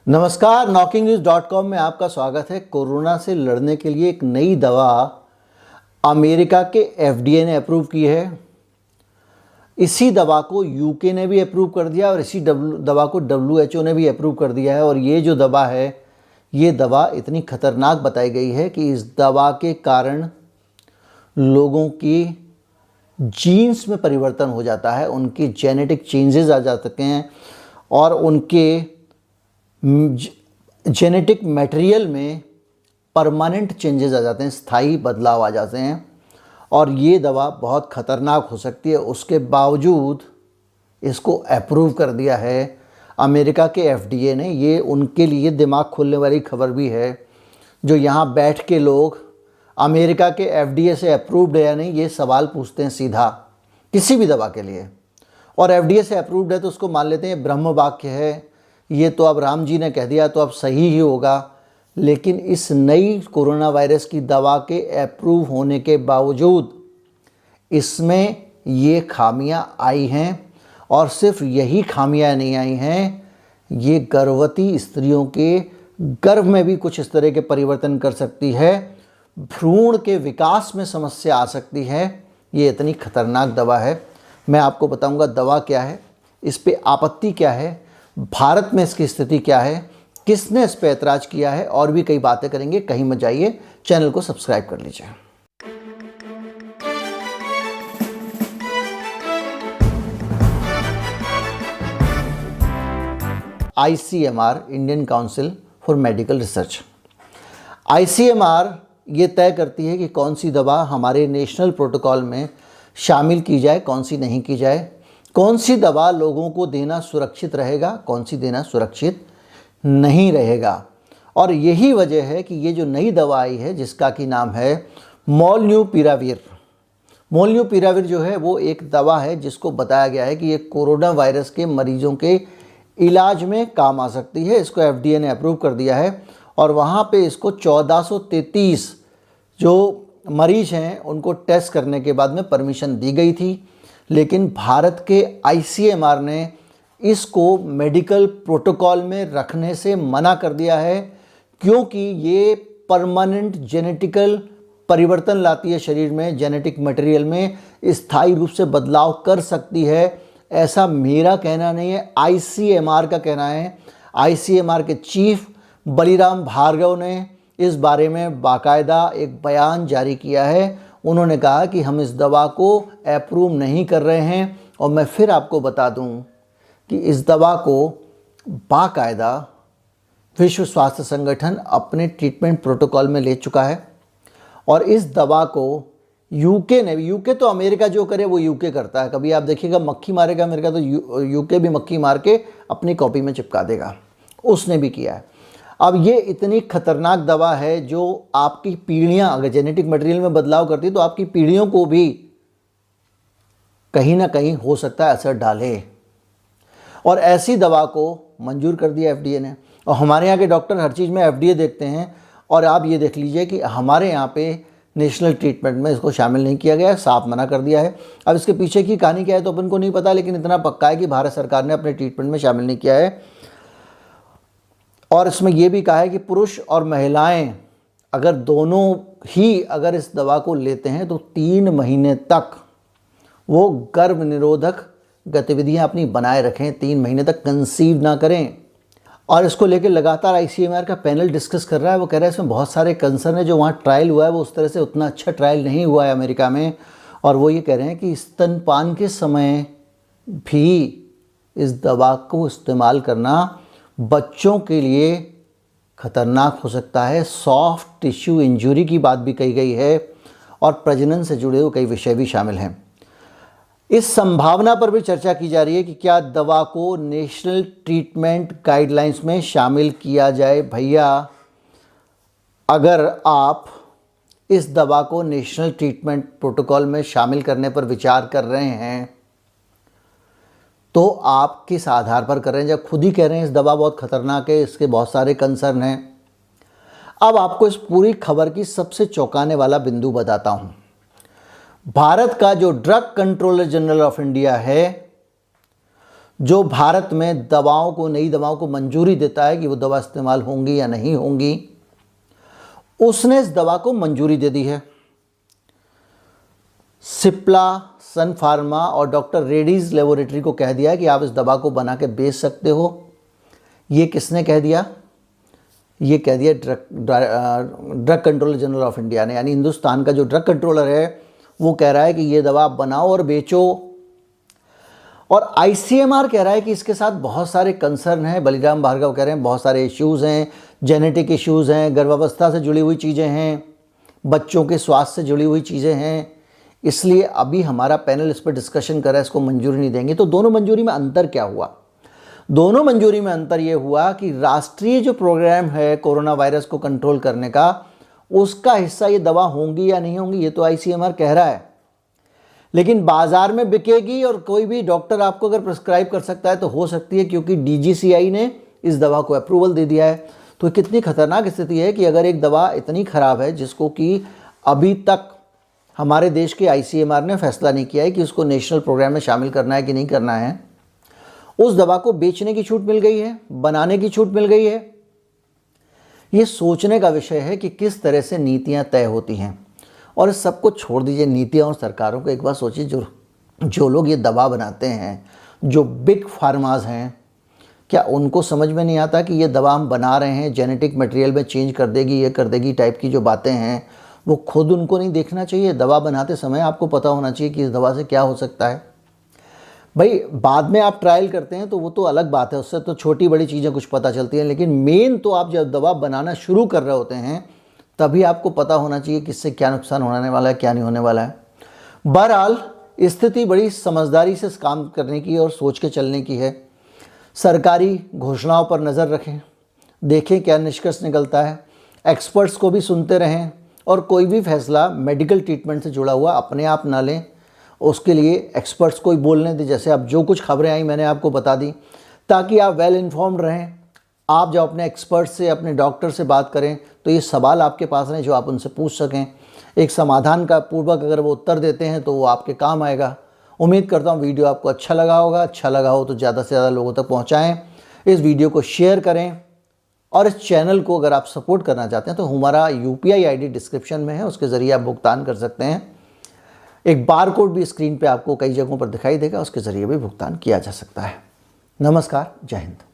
नमस्कार, knockingnewz.com में आपका स्वागत है। कोरोना से लड़ने के लिए एक नई दवा अमेरिका के FDA ने अप्रूव की है। इसी दवा को यूके ने भी अप्रूव कर दिया और इसी दवा को WHO ने भी अप्रूव कर दिया है। और ये जो दवा है, ये दवा इतनी खतरनाक बताई गई है कि इस दवा के कारण लोगों की जीन्स में परिवर्तन हो जाता है, उनकी जेनेटिक चेंजेस आ जाते हैं और उनके जेनेटिक मटेरियल में परमानेंट चेंजेस आ जाते हैं, स्थायी बदलाव आ जाते हैं। और ये दवा बहुत ख़तरनाक हो सकती है। उसके बावजूद इसको अप्रूव कर दिया है अमेरिका के FDA ने। ये उनके लिए दिमाग खोलने वाली खबर भी है। जो यहाँ बैठ के लोग अमेरिका के FDA से अप्रूव्ड है या नहीं, ये सवाल पूछते हैं सीधा किसी भी दवा के लिए। और FDA से अप्रूव्ड है तो उसको मान लेते हैं ब्रह्म वाक्य है, ये तो अब राम जी ने कह दिया तो अब सही ही होगा। लेकिन इस नई कोरोना वायरस की दवा के अप्रूव होने के बावजूद इसमें ये खामियां आई हैं। और सिर्फ यही खामियां नहीं आई हैं, ये गर्भवती स्त्रियों के गर्भ में भी कुछ इस तरह के परिवर्तन कर सकती है, भ्रूण के विकास में समस्या आ सकती है। ये इतनी खतरनाक दवा है। मैं आपको बताऊंगा दवा क्या है, इस पे आपत्ति क्या है, भारत में इसकी स्थिति क्या है, किसने इस पे ऐतराज़ किया है, और भी कई बातें करेंगे। कहीं मत जाइए, चैनल को सब्सक्राइब कर लीजिए। ICMR, Indian council for medical research. ICMR ये तय करती है कि कौन सी दवा हमारे नेशनल प्रोटोकॉल में शामिल की जाए, कौन सी नहीं की जाए, कौन सी दवा लोगों को देना सुरक्षित रहेगा, कौन सी देना सुरक्षित नहीं रहेगा। और यही वजह है कि ये जो नई दवा आई है जिसका कि नाम है मोलन्यूपिराविर। मोलन्यूपिराविर जो है वो एक दवा है जिसको बताया गया है कि ये कोरोना वायरस के मरीजों के इलाज में काम आ सकती है। इसको FDA ने अप्रूव कर दिया है और वहाँ पे इसको 1433 जो मरीज हैं उनको टेस्ट करने के बाद में परमिशन दी गई थी। लेकिन भारत के ICMR ने इसको मेडिकल प्रोटोकॉल में रखने से मना कर दिया है, क्योंकि ये परमानेंट जेनेटिकल परिवर्तन लाती है शरीर में, जेनेटिक मटेरियल में स्थायी रूप से बदलाव कर सकती है। ऐसा मेरा कहना नहीं है, ICMR का कहना है। ICMR के चीफ बलिराम भार्गव ने इस बारे में बाकायदा एक बयान जारी किया है। उन्होंने कहा कि हम इस दवा को अप्रूव नहीं कर रहे हैं। और मैं फिर आपको बता दूं कि इस दवा को बाकायदा विश्व स्वास्थ्य संगठन अपने ट्रीटमेंट प्रोटोकॉल में ले चुका है। और इस दवा को यूके तो अमेरिका जो करे वो यूके करता है। कभी आप देखिएगा मक्खी मारेगा अमेरिका तो यूके भी मक्खी मार के अपनी कॉपी में चिपका देगा, उसने भी किया है। अब ये इतनी खतरनाक दवा है जो आपकी पीढ़ियां, अगर जेनेटिक मटेरियल में बदलाव करती है तो आपकी पीढ़ियों को भी कहीं ना कहीं हो सकता है असर डाले। और ऐसी दवा को मंजूर कर दिया FDA ने। और हमारे यहाँ के डॉक्टर हर चीज़ में FDA देखते हैं। और आप ये देख लीजिए कि हमारे यहाँ पे नेशनल ट्रीटमेंट में इसको शामिल नहीं किया गया है, साफ मना कर दिया है। अब इसके पीछे की कहानी क्या है तो अपन को नहीं पता, लेकिन इतना पक्का है कि भारत सरकार ने अपने ट्रीटमेंट में शामिल नहीं किया है। और इसमें यह भी कहा है कि पुरुष और महिलाएं अगर दोनों ही अगर इस दवा को लेते हैं तो 3 महीने तक वो गर्भ निरोधक गतिविधियां अपनी बनाए रखें, 3 महीने तक कंसीव ना करें। और इसको लेकर लगातार ICMR का पैनल डिस्कस कर रहा है। वो कह रहा है इसमें बहुत सारे कंसर्न है, जो वहाँ ट्रायल हुआ है वो उस तरह से उतना अच्छा ट्रायल नहीं हुआ है अमेरिका में। और वो ये कह रहे हैं कि स्तनपान के समय भी इस दवा को इस्तेमाल करना बच्चों के लिए खतरनाक हो सकता है। सॉफ्ट टिश्यू इंजरी की बात भी कही गई है और प्रजनन से जुड़े हुए कई विषय भी शामिल हैं। इस संभावना पर भी चर्चा की जा रही है कि क्या दवा को नेशनल ट्रीटमेंट गाइडलाइंस में शामिल किया जाए। भैया, अगर आप इस दवा को नेशनल ट्रीटमेंट प्रोटोकॉल में शामिल करने पर विचार कर रहे हैं तो आप किस आधार पर कर रहे हैं, जब खुद ही कह रहे हैं इस दवा बहुत खतरनाक है, इसके बहुत सारे कंसर्न हैं। अब आपको इस पूरी खबर की सबसे चौंकाने वाला बिंदु बताता हूं। भारत का जो drug controller general of India है जो भारत में दवाओं को, नई दवाओं को मंजूरी देता है कि वो दवा इस्तेमाल होंगी या नहीं होंगी, उसने इस दवा को मंजूरी दे दी है। सिप्ला, सन फार्मा और डॉक्टर रेड्डीज लेबोरेटरी को कह दिया है कि आप इस दवा को बना के बेच सकते हो। ये किसने कह दिया? ये कह दिया drug controller general of India ने, यानी हिंदुस्तान का जो ड्रग कंट्रोलर है वो कह रहा है कि ये दवा आप बनाओ और बेचो। और आईसीएमआर कह रहा है कि इसके साथ बहुत सारे कंसर्न हैं। बलिराम भार्गव कह रहे हैं बहुत सारे इश्यूज़ हैं, जेनेटिक इश्यूज़ हैं, गर्भावस्था से जुड़ी हुई चीज़ें हैं, बच्चों के स्वास्थ्य से जुड़ी हुई चीज़ें हैं, इसलिए अभी हमारा पैनल इस पर डिस्कशन कर रहा है, इसको मंजूरी नहीं देंगे। तो दोनों मंजूरी में अंतर क्या हुआ? दोनों मंजूरी में अंतर ये हुआ कि राष्ट्रीय जो प्रोग्राम है कोरोना वायरस को कंट्रोल करने का, उसका हिस्सा ये दवा होंगी या नहीं होंगी, ये तो आईसीएमआर कह रहा है। लेकिन बाजार में बिकेगी और कोई भी डॉक्टर आपको अगर प्रिस्क्राइब कर सकता है तो हो सकती है, क्योंकि डीजीसीआई ने इस दवा को अप्रूवल दे दिया है। तो कितनी खतरनाक स्थिति है कि अगर एक दवा इतनी ख़राब है जिसको कि अभी तक हमारे देश के आईसीएमआर ने फैसला नहीं किया है कि उसको नेशनल प्रोग्राम में शामिल करना है कि नहीं करना है, उस दवा को बेचने की छूट मिल गई है, बनाने की छूट मिल गई है। ये सोचने का विषय है कि किस तरह से नीतियां तय होती हैं। और इस सबको छोड़ दीजिए नीतियां और सरकारों को, एक बार सोचिए जो लोग ये दवा बनाते हैं, जो बिग फार्माज हैं, क्या उनको समझ में नहीं आता कि ये दवा हम बना रहे हैं जेनेटिक मटेरियल में चेंज कर देगी, ये कर देगी टाइप की जो बातें हैं, वो खुद उनको नहीं देखना चाहिए? दवा बनाते समय आपको पता होना चाहिए कि इस दवा से क्या हो सकता है। भाई बाद में आप ट्रायल करते हैं तो वो तो अलग बात है, उससे तो छोटी बड़ी चीज़ें कुछ पता चलती हैं, लेकिन मेन तो आप जब दवा बनाना शुरू कर रहे होते हैं तभी आपको पता होना चाहिए कि इससे क्या नुकसान होने वाला है, क्या नहीं होने वाला है। बहरहाल स्थिति बड़ी समझदारी से काम करने की और सोच के चलने की है। सरकारी घोषणाओं पर नज़र रखें, देखें क्या निष्कर्ष निकलता है, एक्सपर्ट्स को भी सुनते रहें और कोई भी फैसला मेडिकल ट्रीटमेंट से जुड़ा हुआ अपने आप ना लें, उसके लिए एक्सपर्ट्स को ही बोलने दें। जैसे अब जो कुछ खबरें आई मैंने आपको बता दी, ताकि आप वेल इन्फॉर्म्ड रहें। आप जब अपने एक्सपर्ट से, अपने डॉक्टर से बात करें तो ये सवाल आपके पास रहें जो आप उनसे पूछ सकें। एक समाधान का पूर्वक अगर वो उत्तर देते हैं तो वो आपके काम आएगा। उम्मीद करता हूँ वीडियो आपको अच्छा लगा होगा। अच्छा लगा हो तो ज़्यादा से ज़्यादा लोगों तक पहुँचाएँ, इस वीडियो को शेयर करें और इस चैनल को अगर आप सपोर्ट करना चाहते हैं तो हमारा यूपीआई आईडी डिस्क्रिप्शन में है, उसके ज़रिए आप भुगतान कर सकते हैं। एक बार कोड भी स्क्रीन पे आपको कई जगहों पर दिखाई देगा, उसके ज़रिए भी भुगतान किया जा सकता है। नमस्कार, जय हिंद।